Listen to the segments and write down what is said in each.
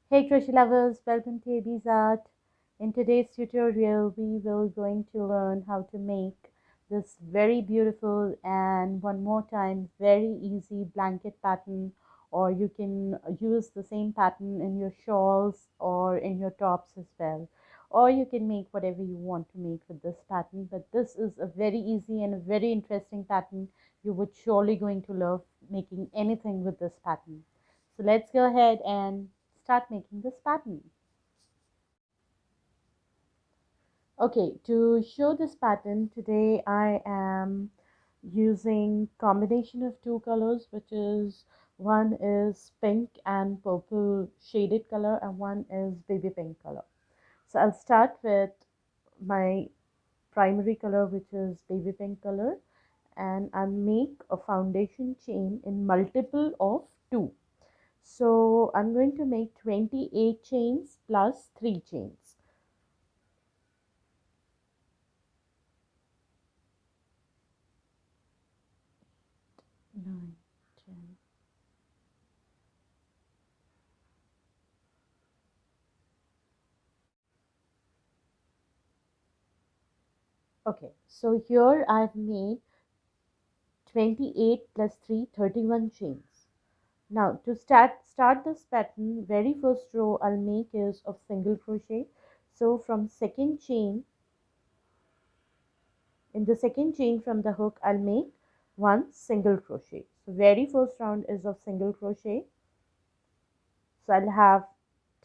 Hey crochet lovers, welcome to AB's Art. In today's tutorial, we will going to learn how to make this very beautiful and one more time very easy blanket pattern, or you can use the same pattern in your shawls or in your tops as well, or you can make whatever you want to make with this pattern. But this is a very easy and a very interesting pattern. You would surely going to love making anything with this pattern. So let's go ahead and start making this pattern. Okay, to show this pattern today I am using combination of two colors, which is one is pink and purple shaded color and one is baby pink color. So I'll start with my primary color, which is baby pink color, and I'll make a foundation chain in multiple of 2. So I'm going to make 28 chains plus 3 chains. 9, 10. Okay, so here I've made 28 plus 3, 31 chains. Now to start this pattern, very first row I'll make is of single crochet. So from second chain, in the second chain from the hook, I'll make 1 single crochet. So very first round is of single crochet. So I'll have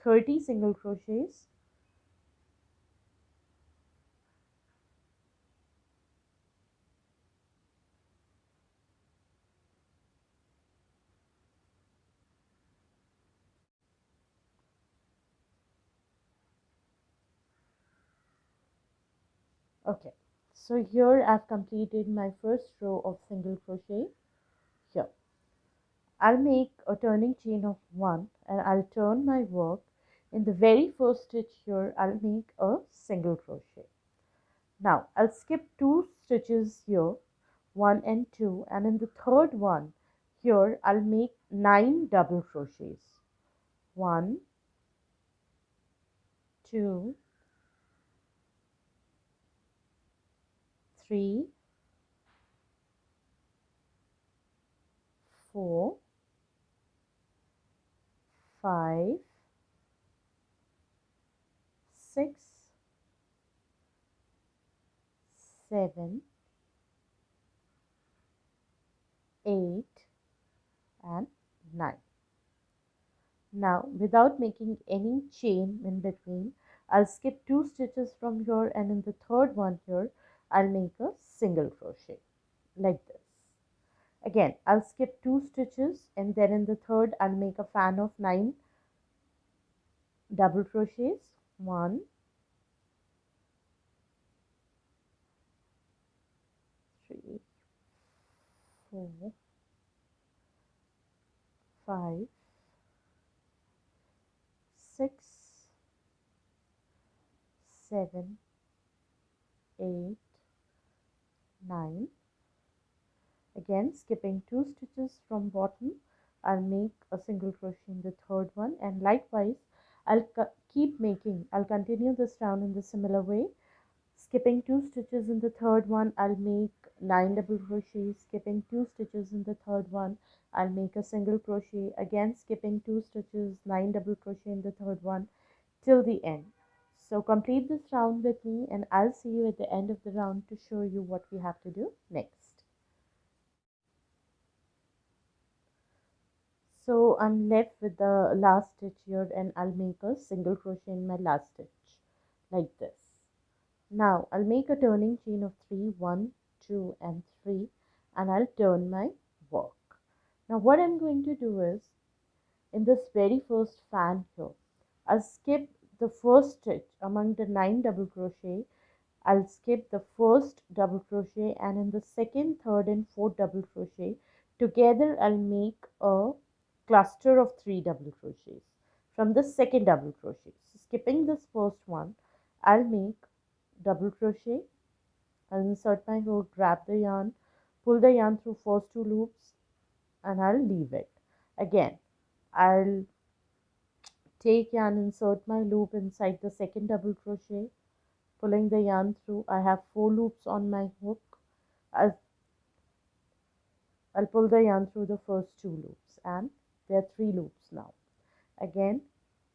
30 single crochets. Okay, so here I've completed my first row of single crochet. Here I'll make a turning chain of 1 and I'll turn my work. In the very first stitch here, I'll make a single crochet. Now I'll skip 2 stitches here, 1 and 2, and in the third one here I'll make 9 double crochets. 1, 2, 3, 4, 5, 6, 7, 8, and 9. Now without making any chain in between, I'll skip 2 stitches from here, and in the third one here I'll make a single crochet like this. Again I'll skip 2 stitches, and then in the third I'll make a fan of 9 double crochets. 1, 3, 4, 5, 6, 7, 8, 9. Again skipping 2 stitches from bottom, I'll make a single crochet in the third one, and likewise I'll continue this round in the similar way. Skipping 2 stitches in the third one, I'll make 9 double crochets. Skipping 2 stitches in the third one, I'll make a single crochet. Again skipping 2 stitches, 9 double crochet in the third one till the end. So complete this round with me, and I'll see you at the end of the round to show you what we have to do next. So I'm left with the last stitch here, and I'll make a single crochet in my last stitch like this. Now I'll make a turning chain of 3, 1, 2, and 3, and I'll turn my work. Now what I'm going to do is, in this very first fan here, I'll skip the first stitch among the 9 double crochet. I'll skip the first double crochet, and in the second, third, and fourth double crochet together I'll make a cluster of 3 double crochets from the second double crochet. So skipping this first one, I'll make double crochet. I'll insert my hook, grab the yarn, pull the yarn through first 2 loops and I'll leave it. Again, I'll take yarn, insert my loop inside the second double crochet, pulling the yarn through. I have 4 loops on my hook. I'll pull the yarn through the first 2 loops, and there are 3 loops now. Again,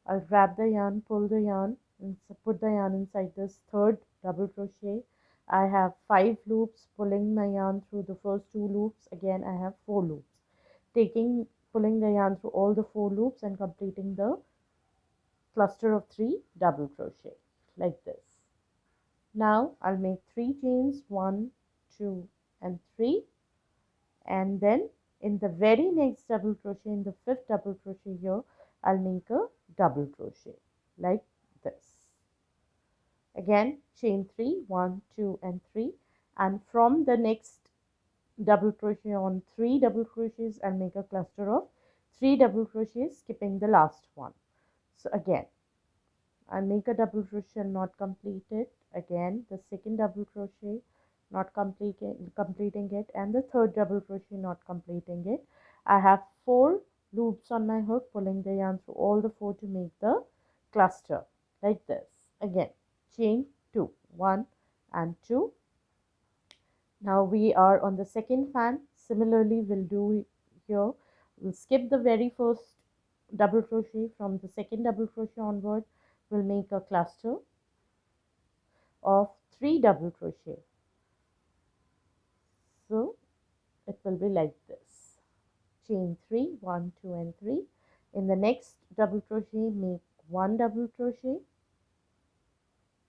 I'll grab the yarn, pull the yarn, and put the yarn inside this third double crochet. I have 5 loops, pulling my yarn through the first 2 loops. Again, I have 4 loops. Pulling the yarn through all the 4 loops and completing the cluster of 3 double crochet like this. Now I'll make 3 chains, 1, 2, and 3, and then in the very next double crochet, in the 5th double crochet here, I'll make a double crochet like this. Again, chain 3, 1, 2, and 3, and from the next double crochet on 3 double crochets, I'll make a cluster of 3 double crochets, skipping the last one. So again, I'll make a double crochet and not complete it. Again, the second double crochet, not completing it, and the third double crochet, not completing it. I have 4 loops on my hook, pulling the yarn through all the 4 to make the cluster like this. Again, chain 2, 1 and 2. Now we are on the second fan. Similarly, we'll do here. We'll skip the very first double crochet. From the second double crochet onward, we'll make a cluster of 3 double crochet. So it will be like this. Chain 3, 1, 2, and 3. In the next double crochet, make 1 double crochet.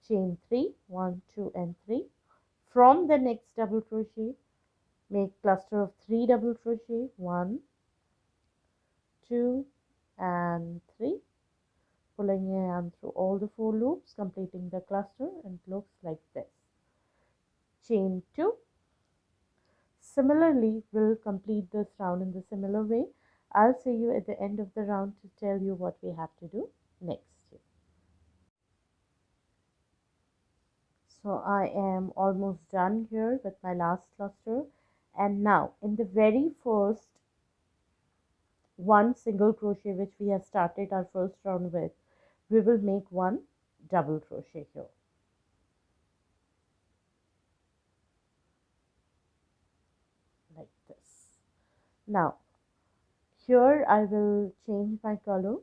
Chain 3, 1, 2, and 3. From the next double crochet, make cluster of 3 double crochet, 1, 2, and 3. Pulling your yarn through all the 4 loops, completing the cluster, and it looks like this. Chain 2. Similarly, we'll complete this round in the similar way. I'll see you at the end of the round to tell you what we have to do next. So I am almost done here with my last cluster, and now in the very first 1 single crochet which we have started our first round with, we will make 1 double crochet here. Like this. Now here I will change my color,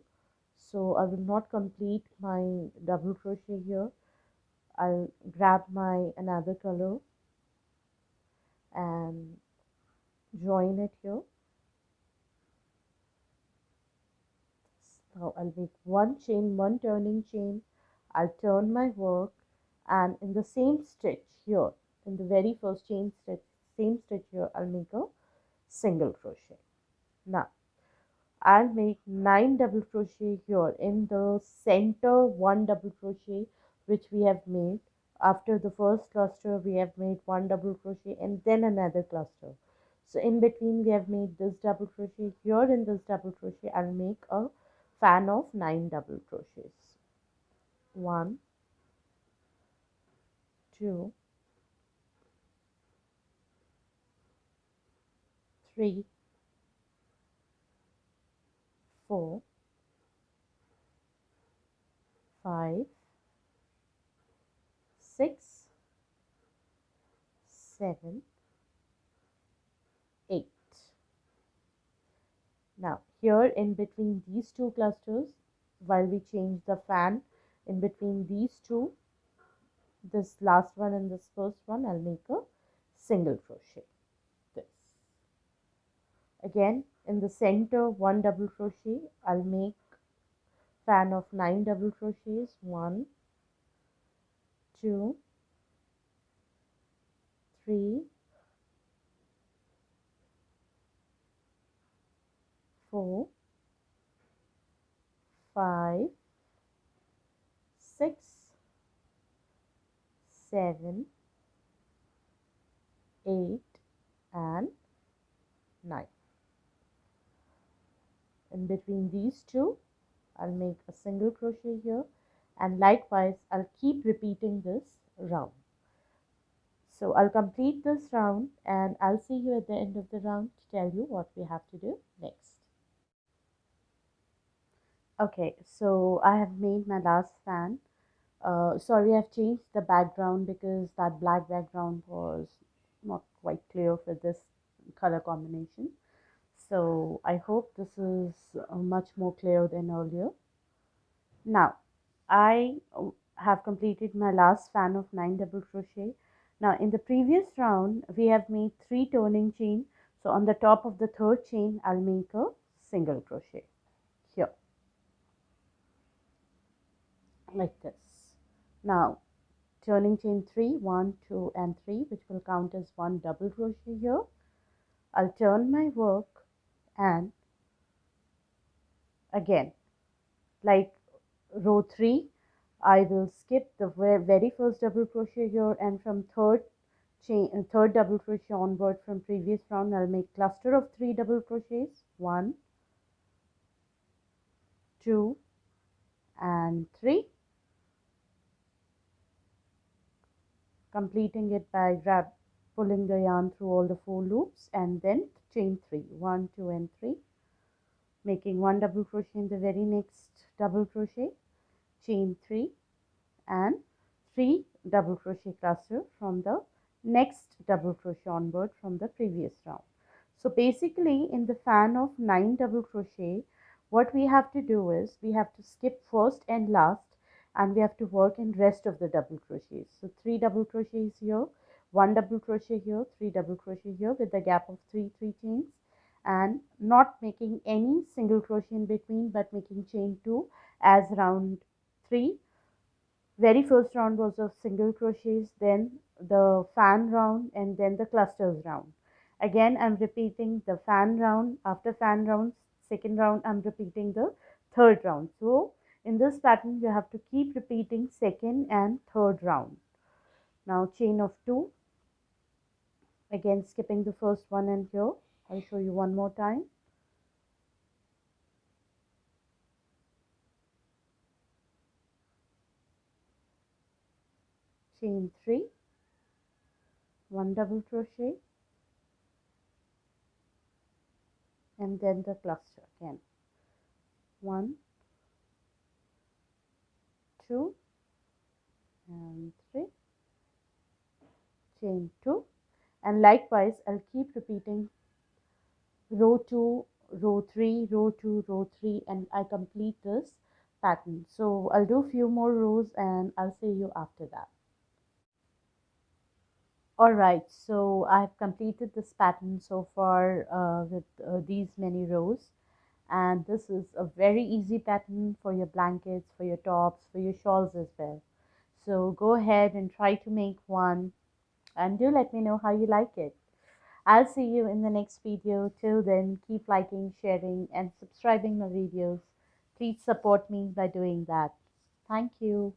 so I will not complete my double crochet here. I'll grab my another color and join it here. Now I'll make 1 chain, 1 turning chain. I'll turn my work, and in the same stitch here, in the very first chain stitch, same stitch here, I'll make a single crochet. Now I'll make 9 double crochet here in the center 1 double crochet which we have made. After the first cluster, we have made 1 double crochet and then another cluster. So in between, we have made this double crochet. Here in this double crochet, I'll make a fan of 9 double crochets. 1, 2, 3, 4, 5, 6, 7, 8. Now here in between these 2 clusters, while we change the fan, in between these 2, this last one and this first one, I'll make a single crochet. This. Again, in the center 1 double crochet, I'll make fan of 9 double crochets. 1, 2, 3, 4, 5, 6, 7, 8, and 9. In between these 2, I'll make a single crochet here, and likewise I'll keep repeating this round. So I'll complete this round and I'll see you at the end of the round to tell you what we have to do next. Okay, so I have made my last fan. Sorry, I've changed the background because that black background was not quite clear for this color combination. So I hope this is much more clear than earlier. Now, I have completed my last fan of 9 double crochet. Now, in the previous round, we have made 3 turning chain. So on the top of the third chain, I'll make a single crochet here, like this. Now, turning chain 3, 1, 2, and 3, which will count as 1 double crochet here. I'll turn my work and again, like row 3, I will skip the very first double crochet here, and from third double crochet onward from previous round, I'll make cluster of 3 double crochets, 1, 2, and 3, completing it by pulling the yarn through all the 4 loops, and then chain 3, 1, 2, and 3, making 1 double crochet in the very next double crochet, chain 3, and 3 double crochet cluster from the next double crochet onward from the previous round. So basically in the fan of 9 double crochet, what we have to do is we have to skip first and last, and we have to work in rest of the double crochets. So 3 double crochets here, 1 double crochet here, 3 double crochet here with a gap of 3 chains, and not making any single crochet in between, but making chain 2 as round 3. Very first round was of single crochets, then the fan round, and then the clusters round. Again, I'm repeating the fan round. After fan round, second round, I'm repeating the third round. So in this pattern, you have to keep repeating second and third round. Now chain of 2, again skipping the first one, and here I'll show you one more time. Chain 3, 1 double crochet, and then the cluster again, 1, 2, and 3, chain 2, and likewise I'll keep repeating row 2, row 3, row 2, row 3, and I complete this pattern. So I'll do a few more rows and I'll see you after that. Alright, so I've completed this pattern so far with these many rows, and this is a very easy pattern for your blankets, for your tops, for your shawls as well. So go ahead and try to make one, and do let me know how you like it. I'll see you in the next video. Till then, keep liking, sharing, and subscribing my videos. Please support me by doing that. Thank you.